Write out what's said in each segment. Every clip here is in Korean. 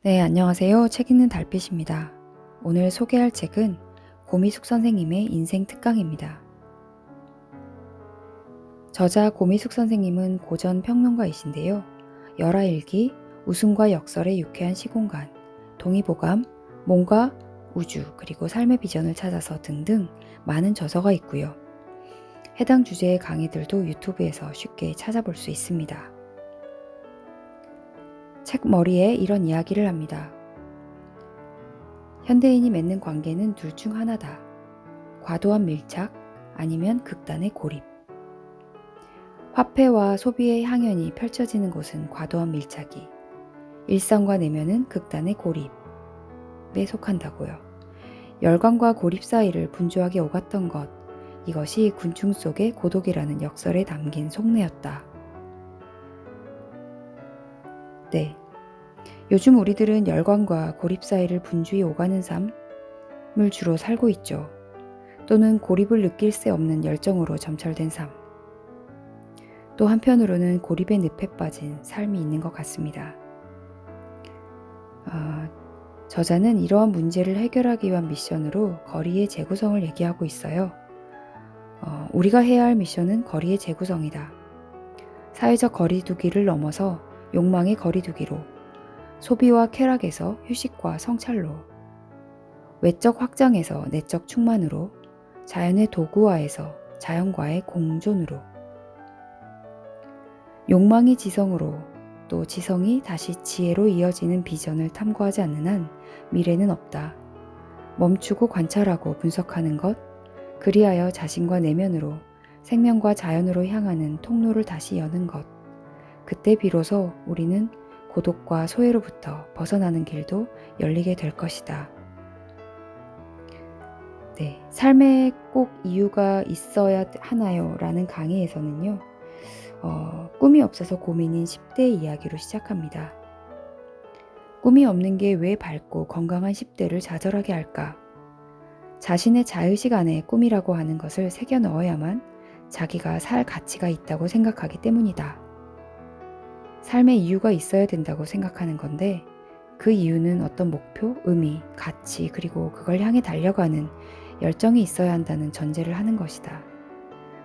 네, 안녕하세요. 책 읽는 달빛입니다. 오늘 소개할 책은 고미숙 선생님의 인생 특강입니다. 저자 고미숙 선생님은 고전 평론가이신데요. 열하일기, 웃음과 역설의 유쾌한 시공간, 동의보감, 몸과 우주, 그리고 삶의 비전을 찾아서 등등 많은 저서가 있고요. 해당 주제의 강의들도 유튜브에서 쉽게 찾아볼 수 있습니다. 책 머리에 이런 이야기를 합니다. 현대인이 맺는 관계는 둘 중 하나다. 과도한 밀착 아니면 극단의 고립. 화폐와 소비의 향연이 펼쳐지는 곳은 과도한 밀착이, 일상과 내면은 극단의 고립에 속한다고요. 열광과 고립 사이를 분주하게 오갔던 것, 이것이 군중 속의 고독이라는 역설에 담긴 속내였다. 네. 요즘 우리들은 열광과 고립 사이를 분주히 오가는 삶을 주로 살고 있죠. 또는 고립을 느낄 새 없는 열정으로 점철된 삶. 또 한편으로는 고립의 늪에 빠진 삶이 있는 것 같습니다. 저자는 이러한 문제를 해결하기 위한 미션으로 거리의 재구성을 얘기하고 있어요. 우리가 해야 할 미션은 거리의 재구성이다. 사회적 거리두기를 넘어서 욕망의 거리두기로, 소비와 쾌락에서 휴식과 성찰로, 외적 확장에서 내적 충만으로, 자연의 도구화에서 자연과의 공존으로, 욕망이 지성으로, 또 지성이 다시 지혜로 이어지는 비전을 탐구하지 않는 한 미래는 없다. 멈추고 관찰하고 분석하는 것, 그리하여 자신과 내면으로, 생명과 자연으로 향하는 통로를 다시 여는 것. 그때 비로소 우리는 고독과 소외로부터 벗어나는 길도 열리게 될 것이다. 네, 삶에 꼭 이유가 있어야 하나요? 라는 강의에서는요. 꿈이 없어서 고민인 10대의 이야기로 시작합니다. 꿈이 없는 게 왜 밝고 건강한 10대를 좌절하게 할까? 자신의 자의식 안에 꿈이라고 하는 것을 새겨 넣어야만 자기가 살 가치가 있다고 생각하기 때문이다. 삶의 이유가 있어야 된다고 생각하는 건데 그 이유는 어떤 목표, 의미, 가치, 그리고 그걸 향해 달려가는 열정이 있어야 한다는 전제를 하는 것이다.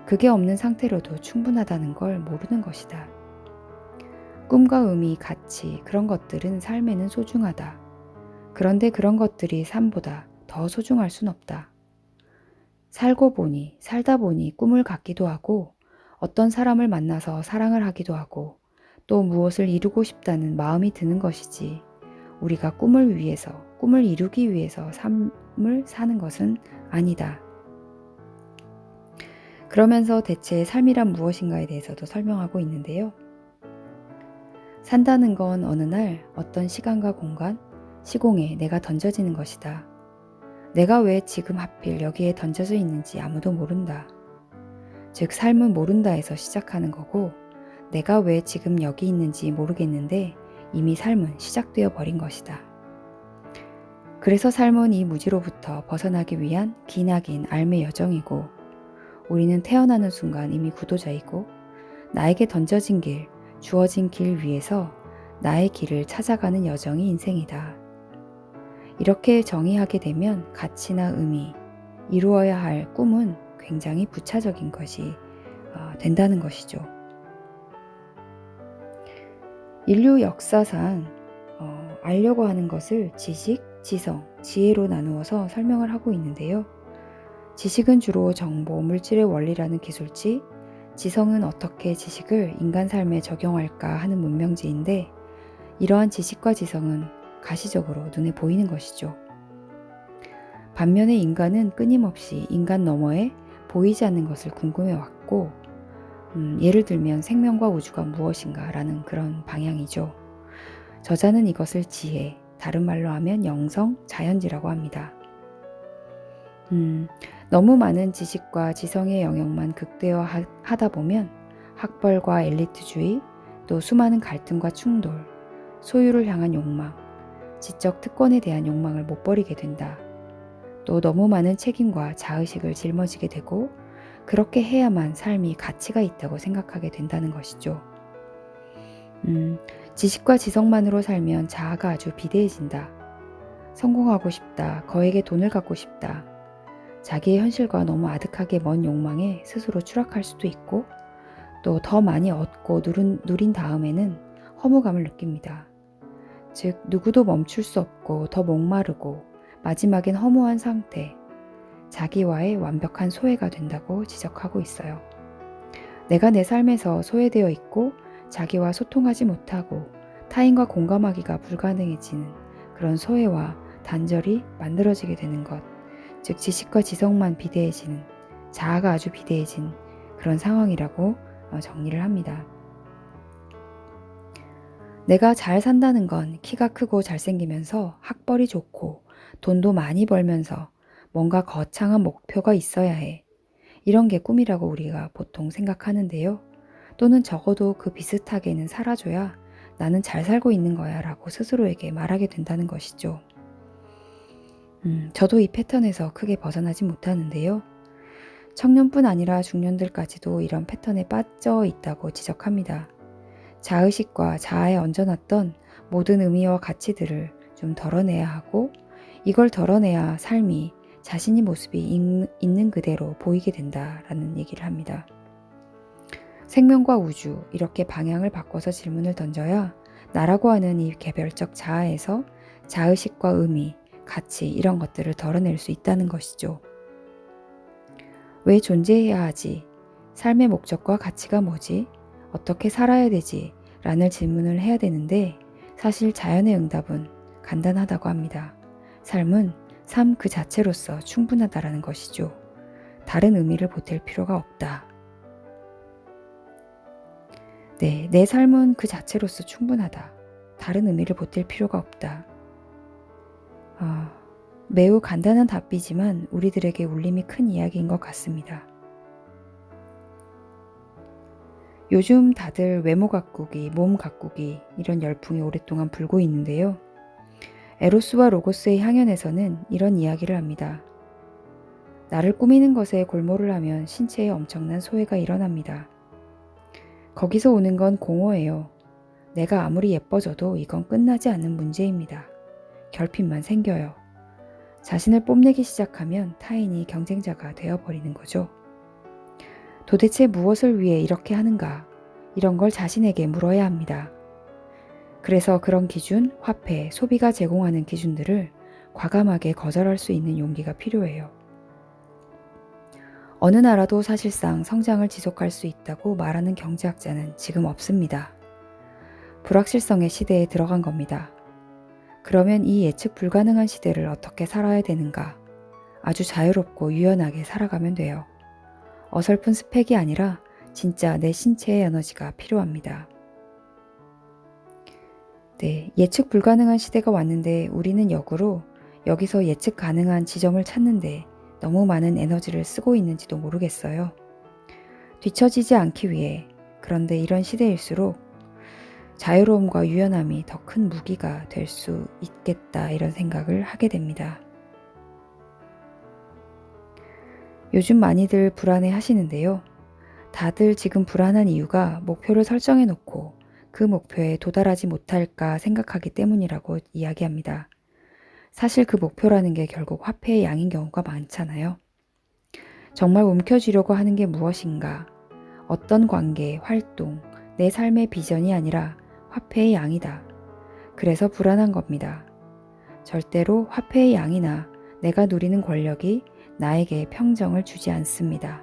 그게 없는 상태로도 충분하다는 걸 모르는 것이다. 꿈과 의미, 가치, 그런 것들은 삶에는 소중하다. 그런데 그런 것들이 삶보다 더 소중할 순 없다. 살다 보니 꿈을 갖기도 하고, 어떤 사람을 만나서 사랑을 하기도 하고, 또 무엇을 이루고 싶다는 마음이 드는 것이지, 우리가 꿈을 이루기 위해서 삶을 사는 것은 아니다. 그러면서 대체 삶이란 무엇인가에 대해서도 설명하고 있는데요. 산다는 건 어느 날 어떤 시간과 공간, 시공에 내가 던져지는 것이다. 내가 왜 지금 하필 여기에 던져져 있는지 아무도 모른다. 즉, 삶은 모른다에서 시작하는 거고, 내가 왜 지금 여기 있는지 모르겠는데 이미 삶은 시작되어 버린 것이다. 그래서 삶은 이 무지로부터 벗어나기 위한 기나긴 삶의 여정이고, 우리는 태어나는 순간 이미 구도자이고, 나에게 던져진 길, 주어진 길 위에서 나의 길을 찾아가는 여정이 인생이다. 이렇게 정의하게 되면 가치나 의미, 이루어야 할 꿈은 굉장히 부차적인 것이 된다는 것이죠. 인류 역사상 알려고 하는 것을 지식, 지성, 지혜로 나누어서 설명을 하고 있는데요. 지식은 주로 정보, 물질의 원리라는 기술지, 지성은 어떻게 지식을 인간 삶에 적용할까 하는 문명지인데, 이러한 지식과 지성은 가시적으로 눈에 보이는 것이죠. 반면에 인간은 끊임없이 인간 너머에 보이지 않는 것을 궁금해 왔고, 예를 들면 생명과 우주가 무엇인가 라는 그런 방향이죠. 저자는 이것을 지혜, 다른 말로 하면 영성, 자연지라고 합니다. 너무 많은 지식과 지성의 영역만 극대화하다 보면 학벌과 엘리트주의, 또 수많은 갈등과 충돌, 소유를 향한 욕망, 지적 특권에 대한 욕망을 못 버리게 된다. 또 너무 많은 책임과 자의식을 짊어지게 되고, 그렇게 해야만 삶이 가치가 있다고 생각하게 된다는 것이죠. 지식과 지성만으로 살면 자아가 아주 비대해진다. 성공하고 싶다. 거액의 돈을 갖고 싶다. 자기의 현실과 너무 아득하게 먼 욕망에 스스로 추락할 수도 있고 또 더 많이 얻고 누린 다음에는 허무감을 느낍니다. 즉 누구도 멈출 수 없고 더 목마르고 마지막엔 허무한 상태, 자기와의 완벽한 소외가 된다고 지적하고 있어요. 내가 내 삶에서 소외되어 있고 자기와 소통하지 못하고 타인과 공감하기가 불가능해지는 그런 소외와 단절이 만들어지게 되는 것, 즉 지식과 지성만 비대해지는, 자아가 아주 비대해진 그런 상황이라고 정리를 합니다. 내가 잘 산다는 건 키가 크고 잘생기면서 학벌이 좋고 돈도 많이 벌면서 뭔가 거창한 목표가 있어야 해. 이런 게 꿈이라고 우리가 보통 생각하는데요. 또는 적어도 그 비슷하게는 살아줘야 나는 잘 살고 있는 거야 라고 스스로에게 말하게 된다는 것이죠. 저도 이 패턴에서 크게 벗어나지 못하는데요. 청년뿐 아니라 중년들까지도 이런 패턴에 빠져 있다고 지적합니다. 자의식과 자아에 얹어놨던 모든 의미와 가치들을 좀 덜어내야 하고 이걸 덜어내야 삶이 자신의 모습이 있는 그대로 보이게 된다라는 얘기를 합니다. 생명과 우주 이렇게 방향을 바꿔서 질문을 던져야 나라고 하는 이 개별적 자아에서 자의식과 의미, 가치 이런 것들을 덜어낼 수 있다는 것이죠. 왜 존재해야 하지? 삶의 목적과 가치가 뭐지? 어떻게 살아야 되지? 라는 질문을 해야 되는데 사실 자연의 응답은 간단하다고 합니다. 삶은 삶 그 자체로서 충분하다라는 것이죠. 다른 의미를 보탤 필요가 없다. 네, 내 삶은 그 자체로서 충분하다. 다른 의미를 보탤 필요가 없다. 매우 간단한 답이지만 우리들에게 울림이 큰 이야기인 것 같습니다. 요즘 다들 외모 가꾸기, 몸 가꾸기 이런 열풍이 오랫동안 불고 있는데요. 에로스와 로고스의 향연에서는 이런 이야기를 합니다. 나를 꾸미는 것에 골몰을 하면 신체에 엄청난 소외가 일어납니다. 거기서 오는 건 공허예요. 내가 아무리 예뻐져도 이건 끝나지 않는 문제입니다. 결핍만 생겨요. 자신을 뽐내기 시작하면 타인이 경쟁자가 되어버리는 거죠. 도대체 무엇을 위해 이렇게 하는가? 이런 걸 자신에게 물어야 합니다. 그래서 그런 기준, 화폐, 소비가 제공하는 기준들을 과감하게 거절할 수 있는 용기가 필요해요. 어느 나라도 사실상 성장을 지속할 수 있다고 말하는 경제학자는 지금 없습니다. 불확실성의 시대에 들어간 겁니다. 그러면 이 예측 불가능한 시대를 어떻게 살아야 되는가? 아주 자유롭고 유연하게 살아가면 돼요. 어설픈 스펙이 아니라 진짜 내 신체의 에너지가 필요합니다. 네, 예측 불가능한 시대가 왔는데 우리는 역으로 여기서 예측 가능한 지점을 찾는데 너무 많은 에너지를 쓰고 있는지도 모르겠어요. 뒤처지지 않기 위해, 그런데 이런 시대일수록 자유로움과 유연함이 더 큰 무기가 될 수 있겠다 이런 생각을 하게 됩니다. 요즘 많이들 불안해 하시는데요. 다들 지금 불안한 이유가 목표를 설정해 놓고 그 목표에 도달하지 못할까 생각하기 때문이라고 이야기합니다. 사실 그 목표라는 게 결국 화폐의 양인 경우가 많잖아요. 정말 움켜쥐려고 하는 게 무엇인가? 어떤 관계, 활동, 내 삶의 비전이 아니라 화폐의 양이다. 그래서 불안한 겁니다. 절대로 화폐의 양이나 내가 누리는 권력이 나에게 평정을 주지 않습니다.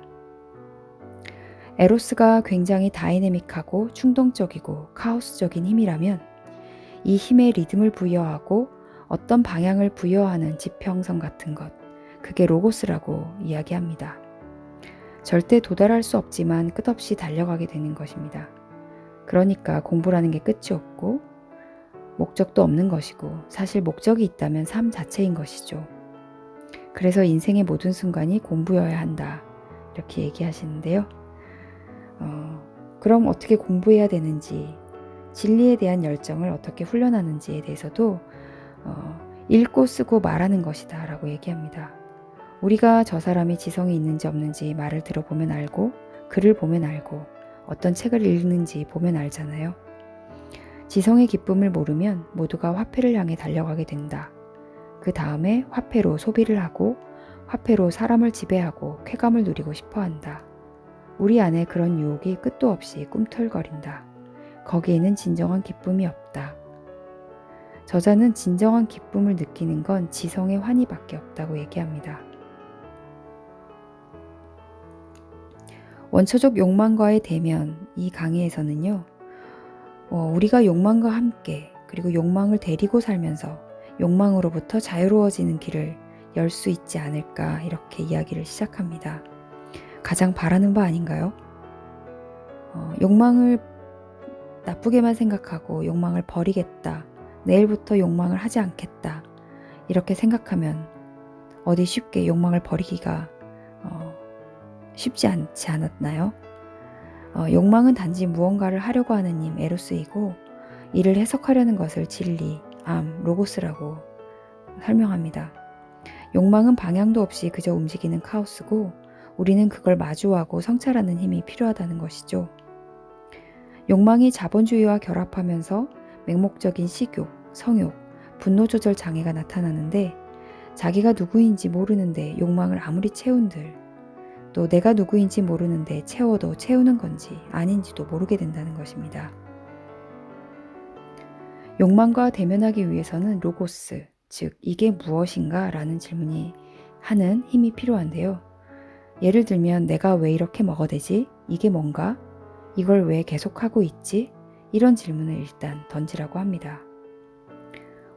에로스가 굉장히 다이내믹하고 충동적이고 카오스적인 힘이라면 이 힘에 리듬을 부여하고 어떤 방향을 부여하는 지평선 같은 것, 그게 로고스라고 이야기합니다. 절대 도달할 수 없지만 끝없이 달려가게 되는 것입니다. 그러니까 공부라는 게 끝이 없고 목적도 없는 것이고 사실 목적이 있다면 삶 자체인 것이죠. 그래서 인생의 모든 순간이 공부여야 한다. 이렇게 얘기하시는데요. 그럼 어떻게 공부해야 되는지, 진리에 대한 열정을 어떻게 훈련하는지에 대해서도 읽고 쓰고 말하는 것이다 라고 얘기합니다. 우리가 저 사람이 지성이 있는지 없는지 말을 들어보면 알고 글을 보면 알고 어떤 책을 읽는지 보면 알잖아요. 지성의 기쁨을 모르면 모두가 화폐를 향해 달려가게 된다. 그 다음에 화폐로 소비를 하고 화폐로 사람을 지배하고 쾌감을 누리고 싶어 한다. 우리 안에 그런 유혹이 끝도 없이 꿈틀거린다. 거기에는 진정한 기쁨이 없다. 저자는 진정한 기쁨을 느끼는 건 지성의 환희밖에 없다고 얘기합니다. 원초적 욕망과의 대면, 이 강의에서는요, 우리가 욕망과 함께 그리고 욕망을 데리고 살면서 욕망으로부터 자유로워지는 길을 열 수 있지 않을까 이렇게 이야기를 시작합니다. 가장 바라는 바 아닌가요? 욕망을 나쁘게만 생각하고 욕망을 버리겠다. 내일부터 욕망을 하지 않겠다. 이렇게 생각하면 어디 쉽게 욕망을 버리기가 쉽지 않지 않았나요? 욕망은 단지 무언가를 하려고 하는 힘, 에로스이고 이를 해석하려는 것을 진리, 로고스라고 설명합니다. 욕망은 방향도 없이 그저 움직이는 카오스고 우리는 그걸 마주하고 성찰하는 힘이 필요하다는 것이죠. 욕망이 자본주의와 결합하면서 맹목적인 식욕, 성욕, 분노 조절 장애가 나타나는데 자기가 누구인지 모르는데 욕망을 아무리 채운들 또 내가 누구인지 모르는데 채워도 채우는 건지 아닌지도 모르게 된다는 것입니다. 욕망과 대면하기 위해서는 로고스, 즉 이게 무엇인가 라는 질문이 하는 힘이 필요한데요. 예를 들면 내가 왜 이렇게 먹어대지? 이게 뭔가? 이걸 왜 계속하고 있지? 이런 질문을 일단 던지라고 합니다.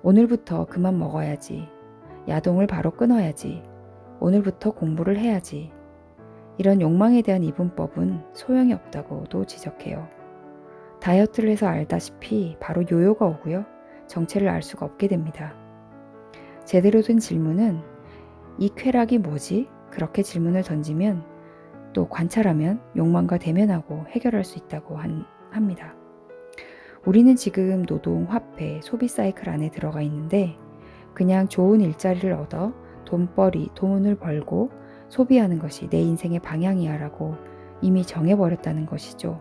오늘부터 그만 먹어야지. 야동을 바로 끊어야지. 오늘부터 공부를 해야지. 이런 욕망에 대한 이분법은 소용이 없다고도 지적해요. 다이어트를 해서 알다시피 바로 요요가 오고요. 정체를 알 수가 없게 됩니다. 제대로 된 질문은 이 쾌락이 뭐지? 그렇게 질문을 던지면 또 관찰하면 욕망과 대면하고 해결할 수 있다고 합니다. 우리는 지금 노동, 화폐, 소비 사이클 안에 들어가 있는데 그냥 좋은 일자리를 얻어 돈을 벌고 소비하는 것이 내 인생의 방향이야 라고 이미 정해버렸다는 것이죠.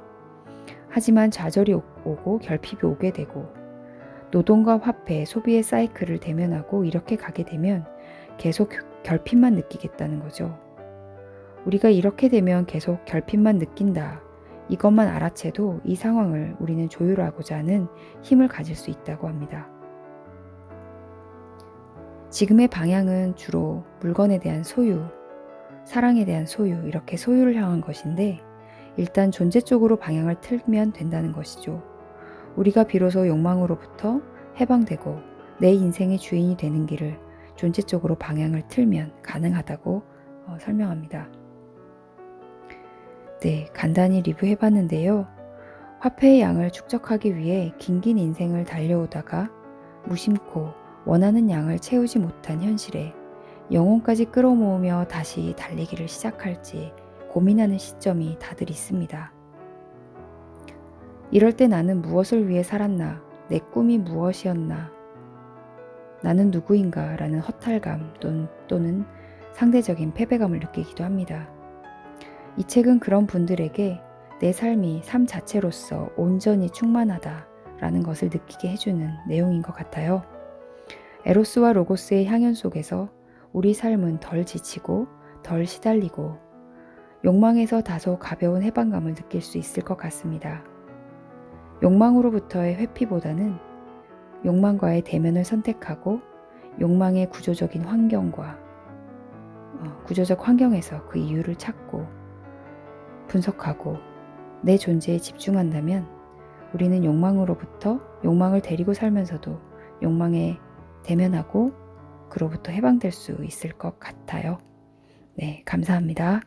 하지만 좌절이 오고 결핍이 오게 되고 노동과 화폐, 소비의 사이클을 대면하고 이렇게 가게 되면 계속 결핍만 느끼겠다는 거죠. 우리가 이렇게 되면 계속 결핍만 느낀다. 이것만 알아채도 이 상황을 우리는 조율하고자 하는 힘을 가질 수 있다고 합니다. 지금의 방향은 주로 물건에 대한 소유, 사랑에 대한 소유, 이렇게 소유를 향한 것인데 일단 존재 쪽으로 방향을 틀면 된다는 것이죠. 우리가 비로소 욕망으로부터 해방되고 내 인생의 주인이 되는 길을 존재 쪽으로 방향을 틀면 가능하다고 설명합니다. 네, 간단히 리뷰해봤는데요. 화폐의 양을 축적하기 위해 긴긴 인생을 달려오다가 무심코 원하는 양을 채우지 못한 현실에 영혼까지 끌어모으며 다시 달리기를 시작할지 고민하는 시점이 다들 있습니다. 이럴 때 나는 무엇을 위해 살았나? 내 꿈이 무엇이었나? 나는 누구인가? 라는 허탈감 또는 상대적인 패배감을 느끼기도 합니다. 이 책은 그런 분들에게 내 삶이 삶 자체로서 온전히 충만하다 라는 것을 느끼게 해주는 내용인 것 같아요. 에로스와 로고스의 향연 속에서 우리 삶은 덜 지치고 덜 시달리고 욕망에서 다소 가벼운 해방감을 느낄 수 있을 것 같습니다. 욕망으로부터의 회피보다는 욕망과의 대면을 선택하고 욕망의 구조적 환경에서 그 이유를 찾고 분석하고 내 존재에 집중한다면 우리는 욕망을 데리고 살면서도 욕망에 대면하고 그로부터 해방될 수 있을 것 같아요. 네, 감사합니다.